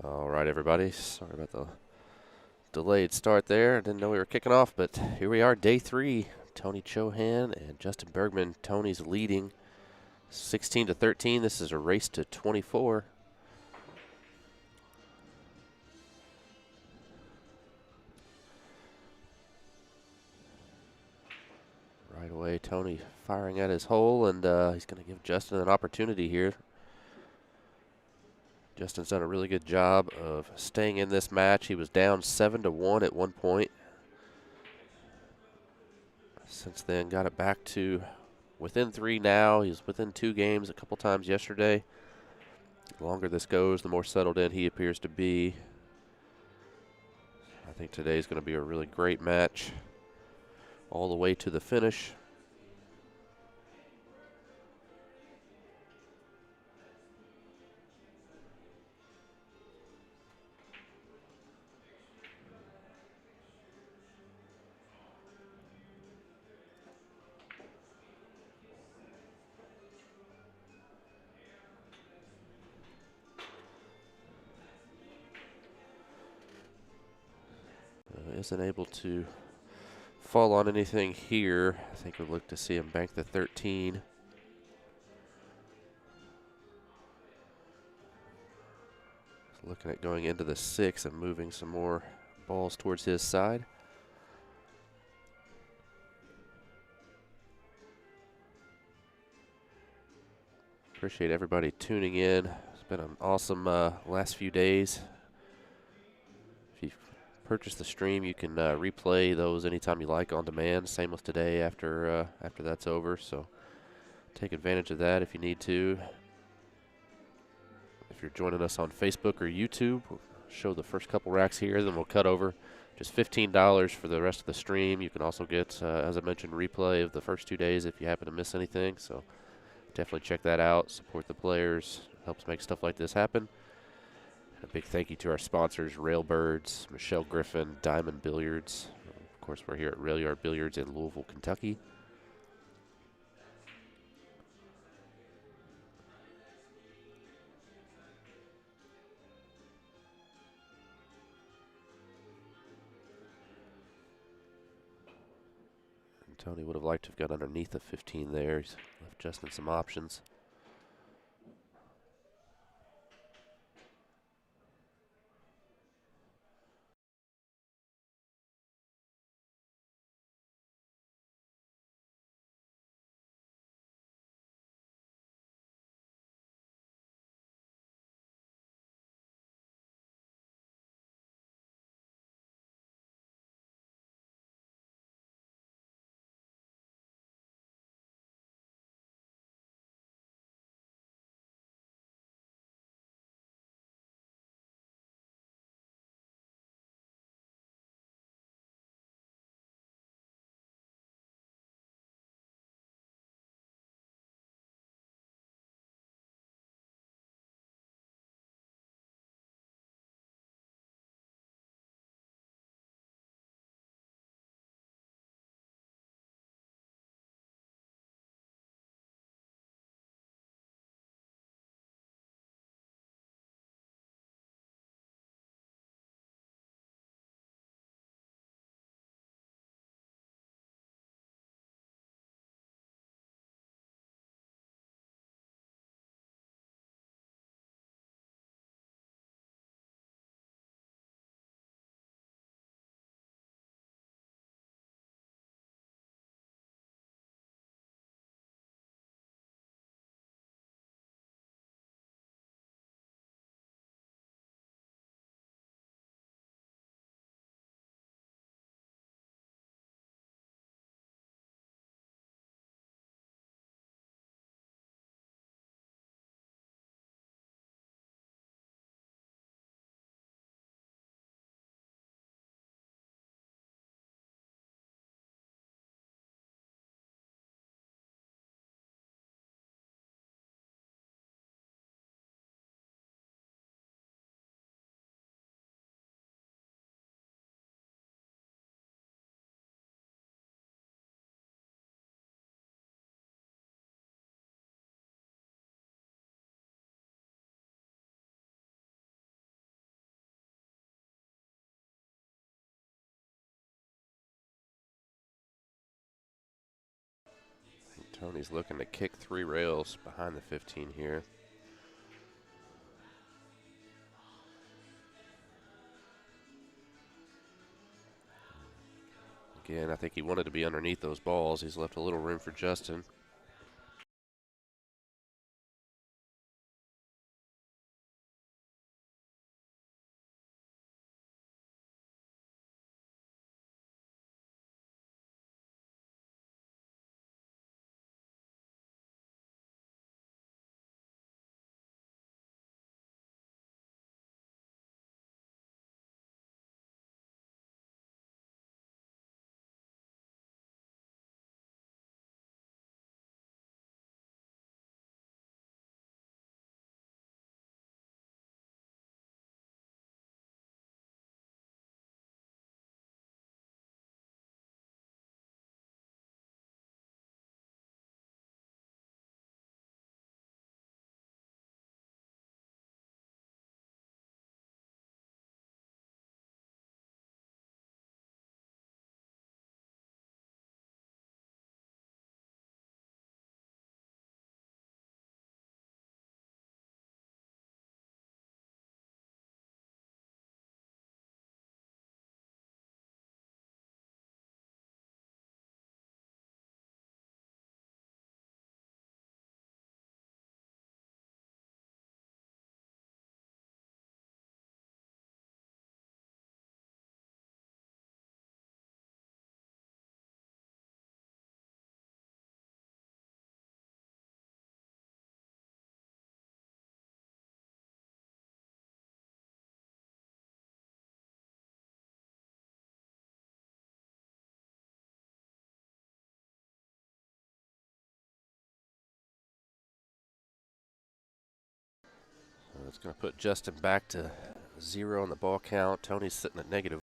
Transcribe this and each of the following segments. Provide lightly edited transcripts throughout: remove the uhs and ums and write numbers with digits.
All right, everybody. Sorry about the delayed start there. I didn't know we were kicking off, but here we are, day three. Tony Chohan and Justin Bergman. Tony's leading 16 to 13. This is a race to 24. Right away, Tony firing at his hole, and he's going to give Justin an opportunity here. Justin's done a really good job of staying in this match. He was down 7-1 at one point. Since then, got it back to within three now. He's within two games a couple times yesterday. The longer this goes, the more settled in he appears to be. I think today's going to be a really great match all the way to the finish. Isn't able to fall on anything here. I think we'll look to see him bank the 13. Looking at going into the 6 and moving some more balls towards his side. Appreciate everybody tuning in. It's been an awesome last few days. If you purchase the stream, you can replay those anytime you like on demand. Same with today after that's over. So take advantage of that if you need to. If you're joining us on Facebook or YouTube, we'll show the first couple racks here, then we'll cut over. Just $15 for the rest of the stream. You can also get, as I mentioned, replay of the first 2 days if you happen to miss anything. So definitely check that out. Support the players. Helps make stuff like this happen. And a big thank you to our sponsors, Railbirds, Michelle Griffin, Diamond Billiards. Of course, we're here at Rail Yard Billiards in Louisville, Kentucky. Tony would have liked to have got underneath the 15 there. He's left Justin some options. Tony's looking to kick 3 rails behind the 15 here. Again, I think he wanted to be underneath those balls. He's left a little room for Justin. So it's going to put Justin back to 0 on the ball count. Tony's sitting at negative.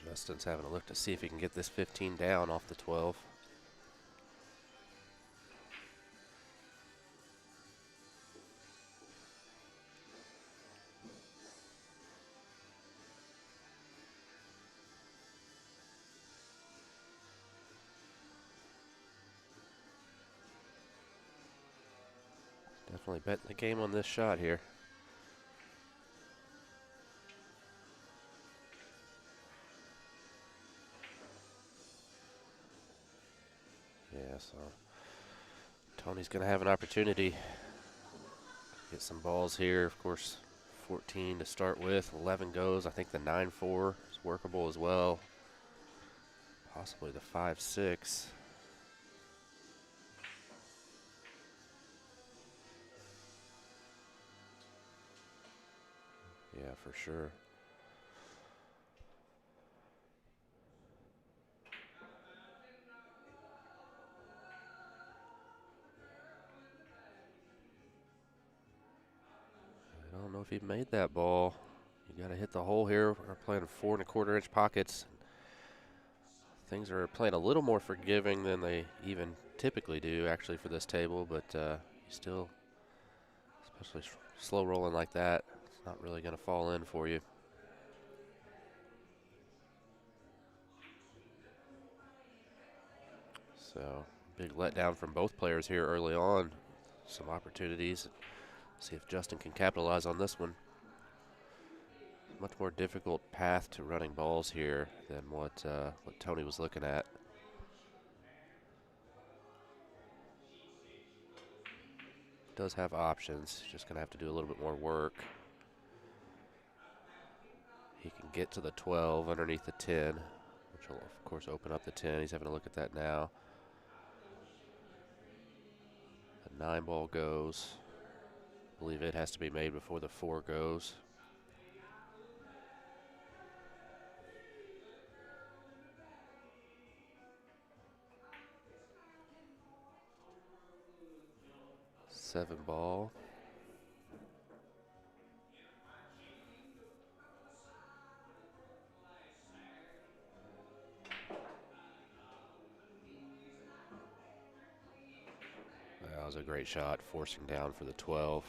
Justin's having a look to see if he can get this 15 down off the 12. Definitely betting the game on this shot here. Yeah, so Tony's going to have an opportunity. Get some balls here. Of course, 14 to start with. 11 goes. I think the 9-4 is workable as well. Possibly the 5-6. Yeah, for sure. I don't know if he made that ball. You got to hit the hole here. We're playing 4 1/4 inch pockets. Things are playing a little more forgiving than they even typically do, actually, for this table. But you still, especially slow rolling like that, it's not really going to fall in for you. So big letdown from both players here early on. Some opportunities. See if Justin can capitalize on this one. Much more difficult path to running balls here than what Tony was looking at. Does have options. Just going to have to do a little bit more work. He can get to the 12 underneath the 10, which will, of course, open up the 10. He's having a look at that now. The 9 ball goes. I believe it has to be made before the 4 goes. Seven ball. That was a great shot, forcing down for the 12.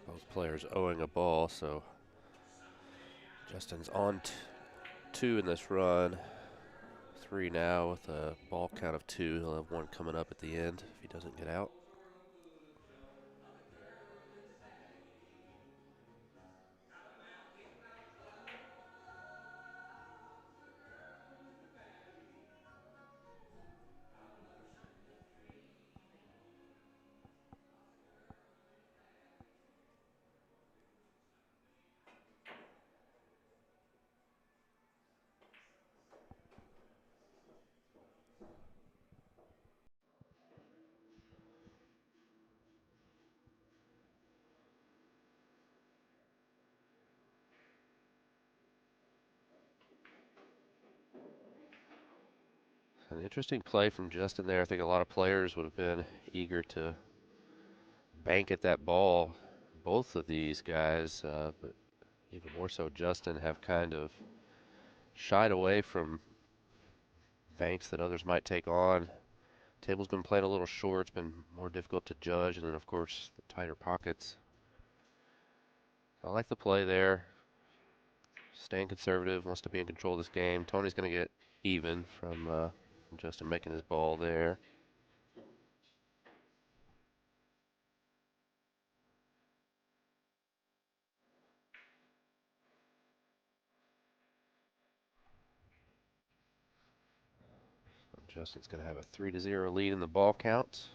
Both players owing a ball, so Justin's on 2 in this run. 3 now with a ball count of 2. He'll have 1 coming up at the end if he doesn't get out. An interesting play from Justin there. I think a lot of players would have been eager to bank at that ball. Both of these guys, but even more so Justin, have kind of shied away from banks that others might take on. Table's been playing a little short. It's been more difficult to judge, and then of course the tighter pockets. I like the play there. Staying conservative, wants to be in control of this game. Tony's going to get even from Justin making his ball there. Justin's going to have a 3-0 lead in the ball count.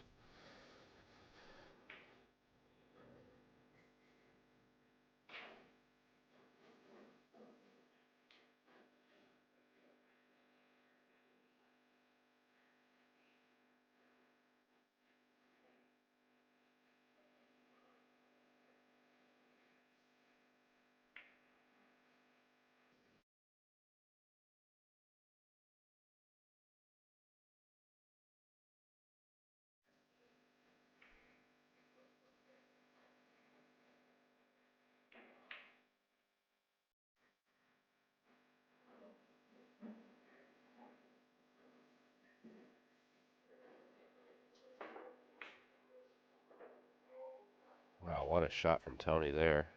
Wow, what a shot from Tony there.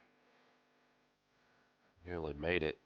Nearly made it.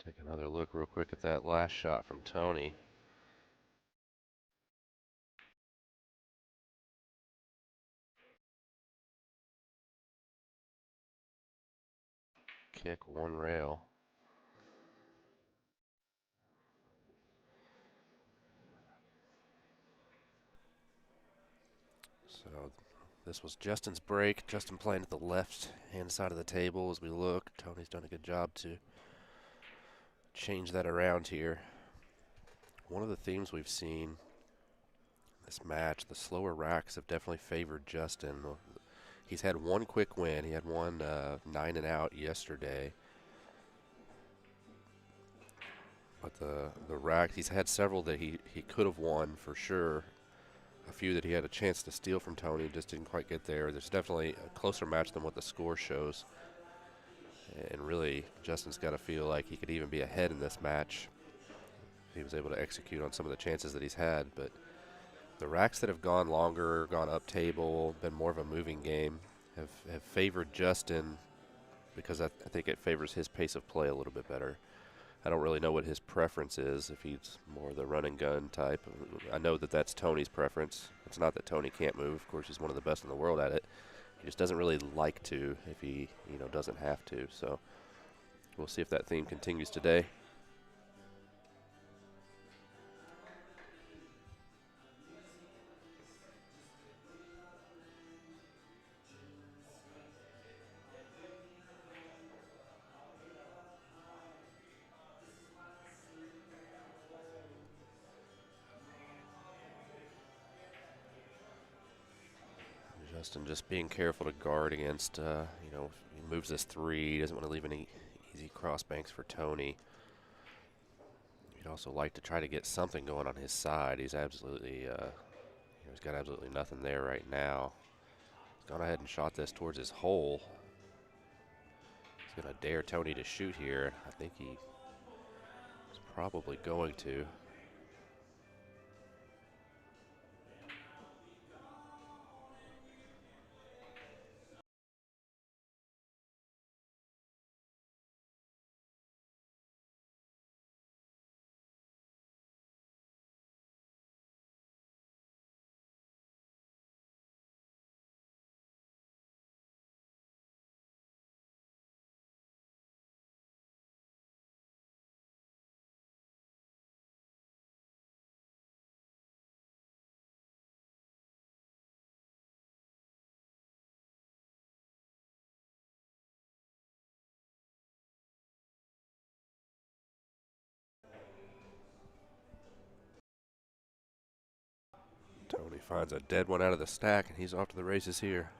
Take another look real quick at that last shot from Tony. Kick one rail. So this was Justin's break. Justin playing at the left hand side of the table as we look. Tony's done a good job to change that around here. One of the themes we've seen this match, the slower racks have definitely favored Justin. He's had one quick win. He had one 9 and out yesterday. But the rack, he's had several that he could have won for sure. A few that he had a chance to steal from Tony, just didn't quite get there. There's definitely a closer match than what the score shows. And really, Justin's got to feel like he could even be ahead in this match if he was able to execute on some of the chances that he's had. But the racks that have gone longer, gone up table, been more of a moving game, have favored Justin because I think it favors his pace of play a little bit better. I don't really know what his preference is, if he's more the run and gun type. I know that that's Tony's preference. It's not that Tony can't move. Of course, he's one of the best in the world at it. He just doesn't really like to if he, doesn't have to. So we'll see if that theme continues today. Justin just being careful to guard against, he moves this three. He doesn't want to leave any easy cross banks for Tony. He'd also like to try to get something going on his side. He's absolutely, he's got absolutely nothing there right now. He's gone ahead and shot this towards his hole. He's going to dare Tony to shoot here. I think he's probably going to. Tony finds a dead one out of the stack, and he's off to the races here.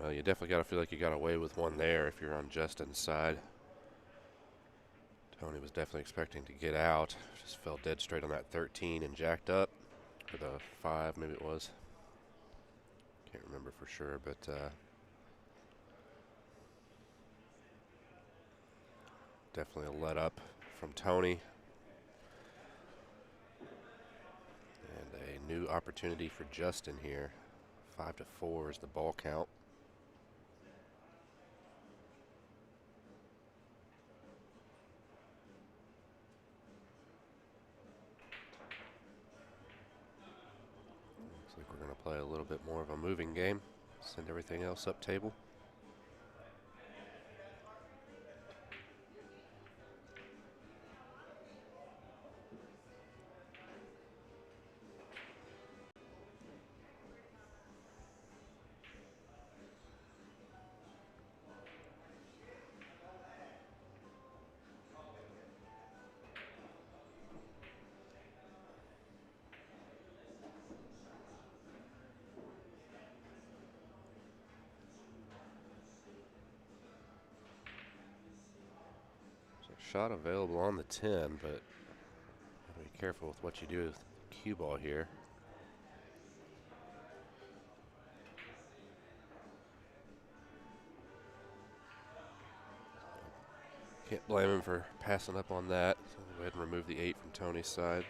Well, you definitely got to feel like you got away with one there if you're on Justin's side. Tony was definitely expecting to get out. Just fell dead straight on that 13 and jacked up. Or the 5, maybe it was. Can't remember for sure, but definitely a let up from Tony. And a new opportunity for Justin here. 5-4 is the ball count. Looks like we're going to play a little bit more of a moving game. Send everything else up table. Shot available on the 10, but be careful with what you do with cue ball here. Can't blame him for passing up on that. So we'll go ahead and remove the 8 from Tony's side.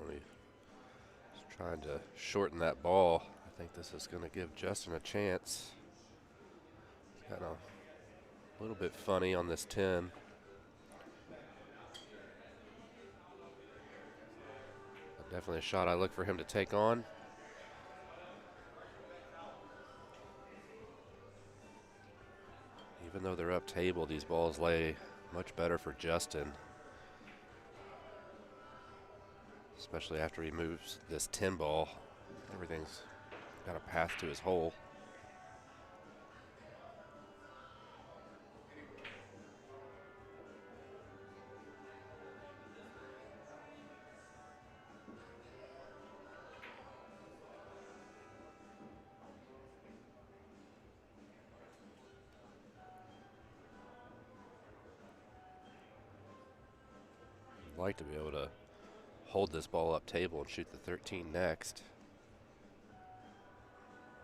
Tony is trying to shorten that ball. I think this is going to give Justin a chance. It's kind of a little bit funny on this 10. But definitely a shot I look for him to take on. Even though they're up table, these balls lay much better for Justin. Especially after he moves this 10 ball. Everything's got a path to his hole. I'd like to be able to hold this ball up table and shoot the 13 next.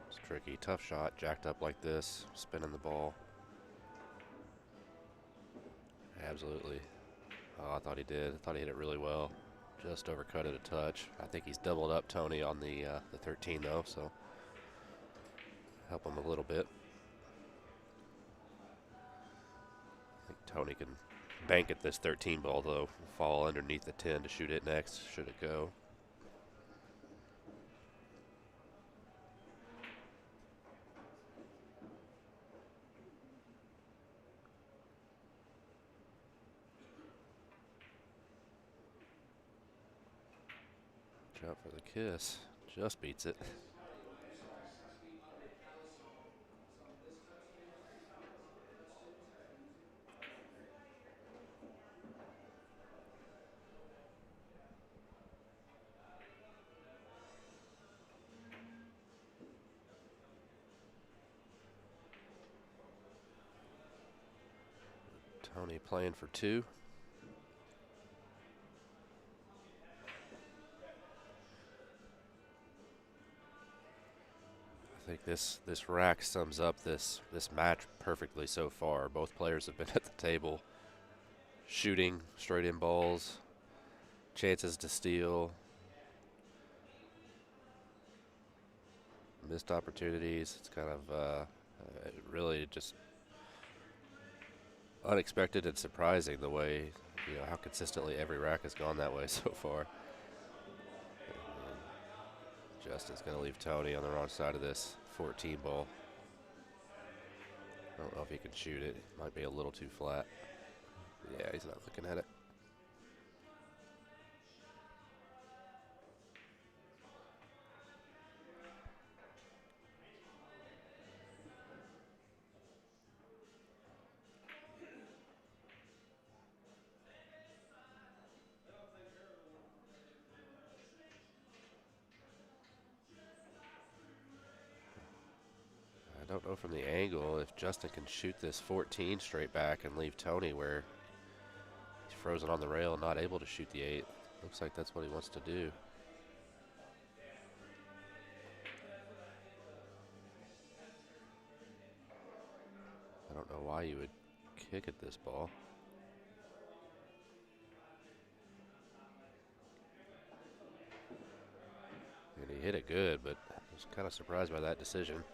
It's tricky, tough shot, jacked up like this, spinning the ball. Absolutely. Oh, I thought he did. I thought he hit it really well. Just overcut it a touch. I think he's doubled up Tony on the 13 though, so help him a little bit. I think Tony can bank at this 13 ball though. Fall underneath the 10 to shoot it next, should it go. Out for the kiss. Just beats it. Tony playing for 2. I think this rack sums up this match perfectly so far. Both players have been at the table shooting straight in balls, chances to steal, missed opportunities. It's kind of really just unexpected and surprising the way, how consistently every rack has gone that way so far. And Justin's going to leave Tony on the wrong side of this 14 ball. I don't know if he can shoot it. Might be a little too flat. Yeah, he's not looking at it. I don't know from the angle if Justin can shoot this 14 straight back and leave Tony where he's frozen on the rail and not able to shoot the 8. Looks like that's what he wants to do. I don't know why you would kick at this ball. And he hit it good, but I was kind of surprised by that decision.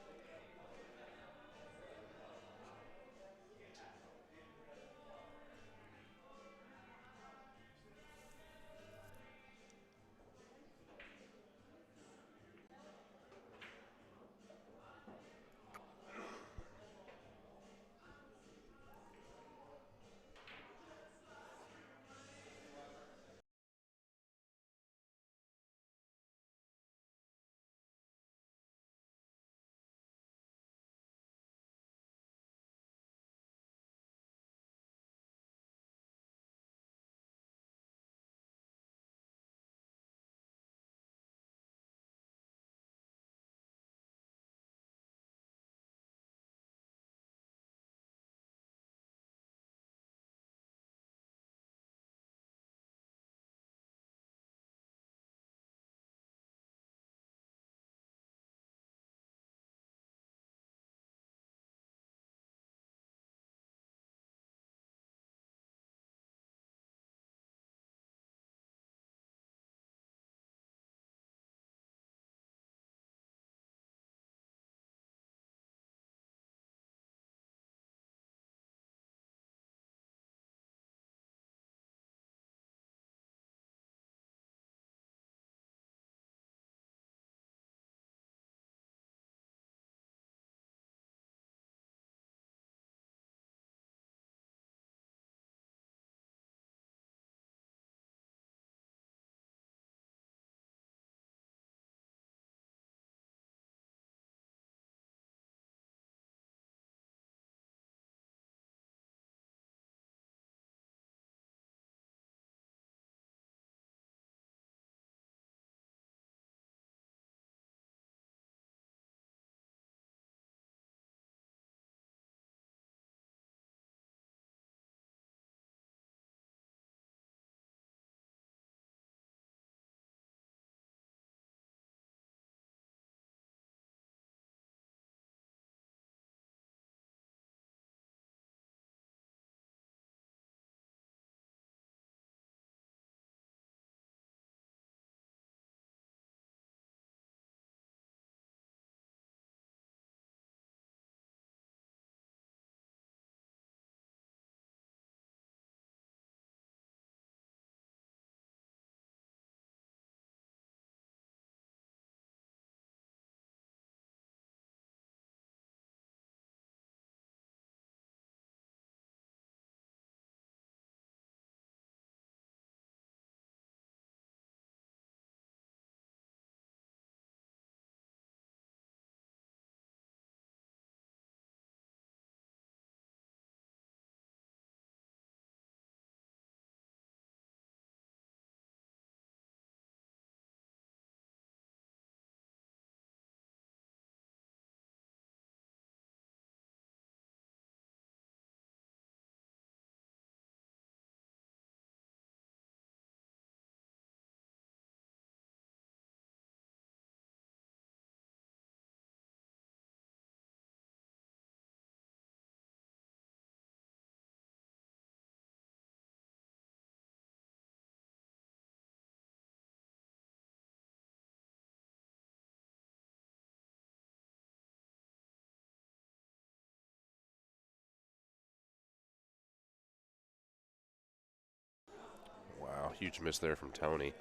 Wow, huge miss there from Tony.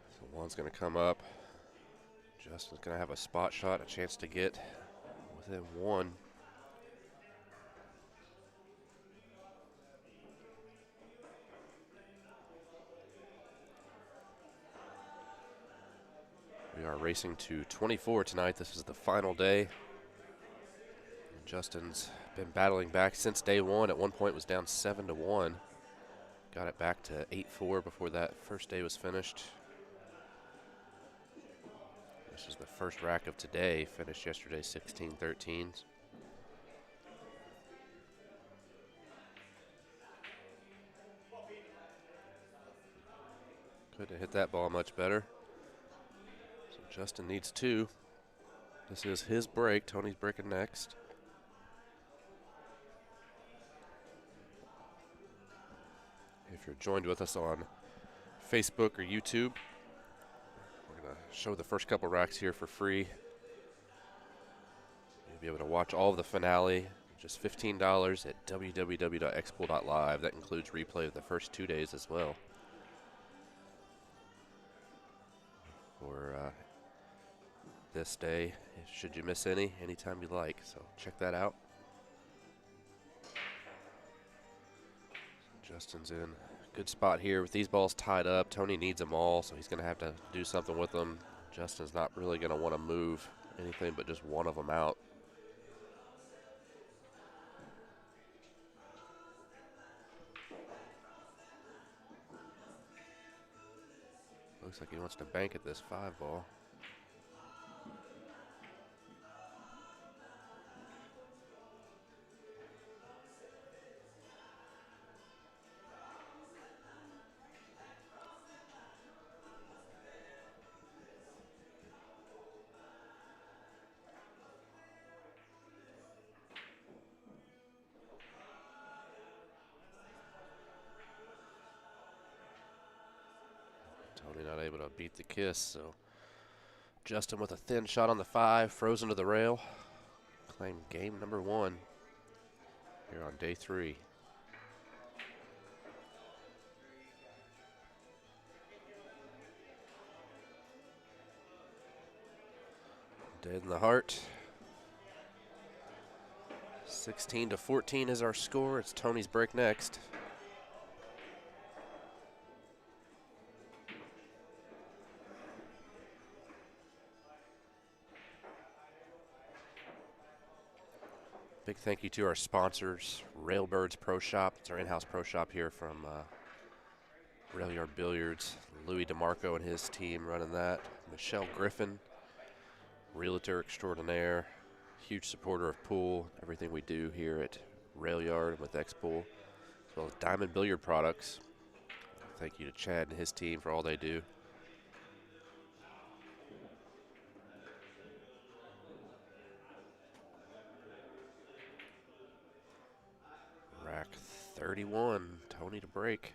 So one's going to come up. Justin's going to have a spot shot, a chance to get within one. are racing to 24 tonight. This is the final day. And Justin's been battling back since day one. At one point was down 7-1. Got it back to 8-4 before that first day was finished. This is the first rack of today. Finished yesterday 16-13. Couldn't hit that ball much better. So Justin needs two. This is his break. Tony's breaking next. If you're joined with us on Facebook or YouTube, we're going to show the first couple racks here for free. You'll be able to watch all of the finale, just $15 at www.xpool.live. That includes replay of the first 2 days as well. For this day, should you miss anytime you like. So check that out. Justin's in good spot here with these balls tied up. Tony needs them all, so he's going to have to do something with them. Justin's not really going to want to move anything but just one of them out. Looks like he wants to bank at this 5-ball. Tony not able to beat the kiss, so Justin with a thin shot on the 5, frozen to the rail. Claim game number 1 here on day 3. Dead in the heart. 16-14 is our score. It's Tony's break next. Big thank you to our sponsors, Railbirds Pro Shop. It's our in-house pro shop here from Rail Yard Billiards. Louis DeMarco and his team running that. Michelle Griffin, realtor extraordinaire, huge supporter of pool, everything we do here at Rail Yard with X-Pool, as well as Diamond Billiard Products. Thank you to Chad and his team for all they do. Rack 31, Tony to break.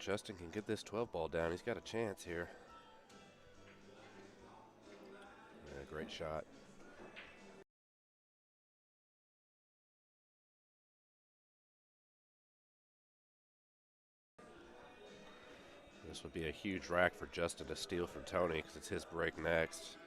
Justin can get this 12 ball down. He's got a chance here. Yeah, great shot. This would be a huge rack for Justin to steal from Tony because it's his break next.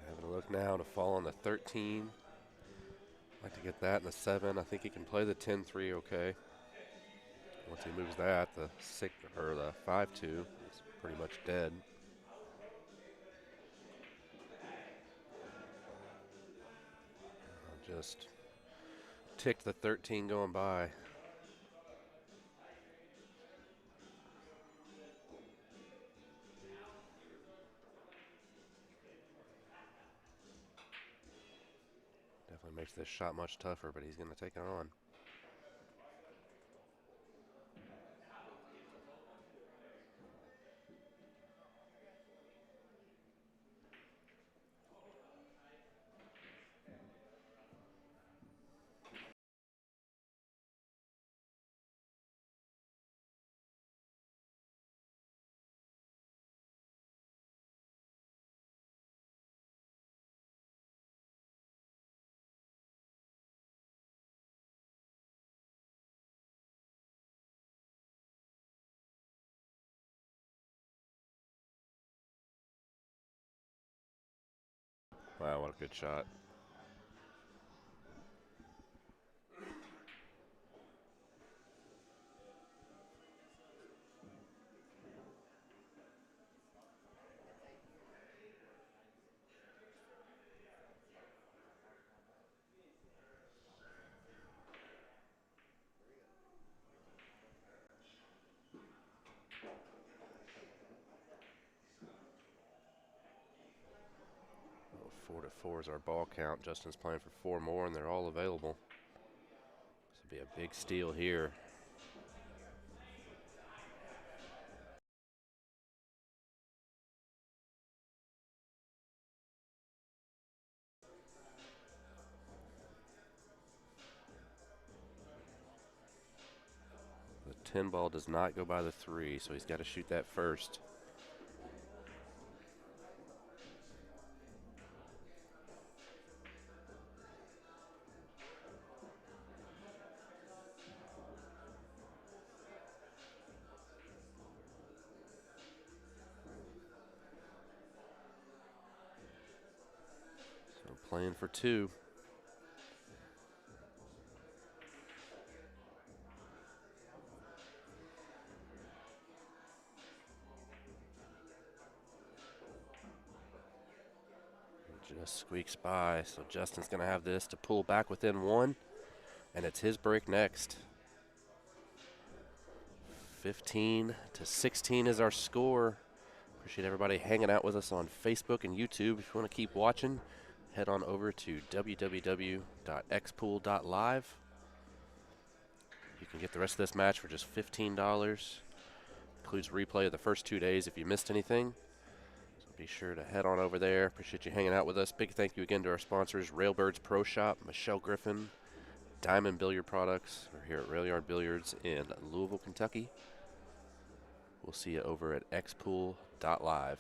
Having a look now to fall on the 13. Like to get that in the 7. I think he can play the 10-3 okay. Once he moves that, the 6 or the 5-2 is pretty much dead. Just ticked the 13 going by. Definitely makes this shot much tougher, but he's going to take it on. Wow, what a good shot. Oh, 4-4 is our ball count. Justin's playing for 4 more, and they're all available. This would be a big steal here. The 10 ball does not go by the 3, so he's got to shoot that first. So playing for 2. Just squeaks by, so Justin's going to have this to pull back within 1, and it's his break next. 15-16 is our score. Appreciate everybody hanging out with us on Facebook and YouTube. If you want to keep watching, head on over to www.xpool.live. You can get the rest of this match for just $15. Includes replay of the first 2 days if you missed anything. So be sure to head on over there. Appreciate you hanging out with us. Big thank you again to our sponsors, Railbirds Pro Shop, Michelle Griffin, Diamond Billiard Products. We're here at Rail Yard Billiards in Louisville, Kentucky. We'll see you over at xpool.live.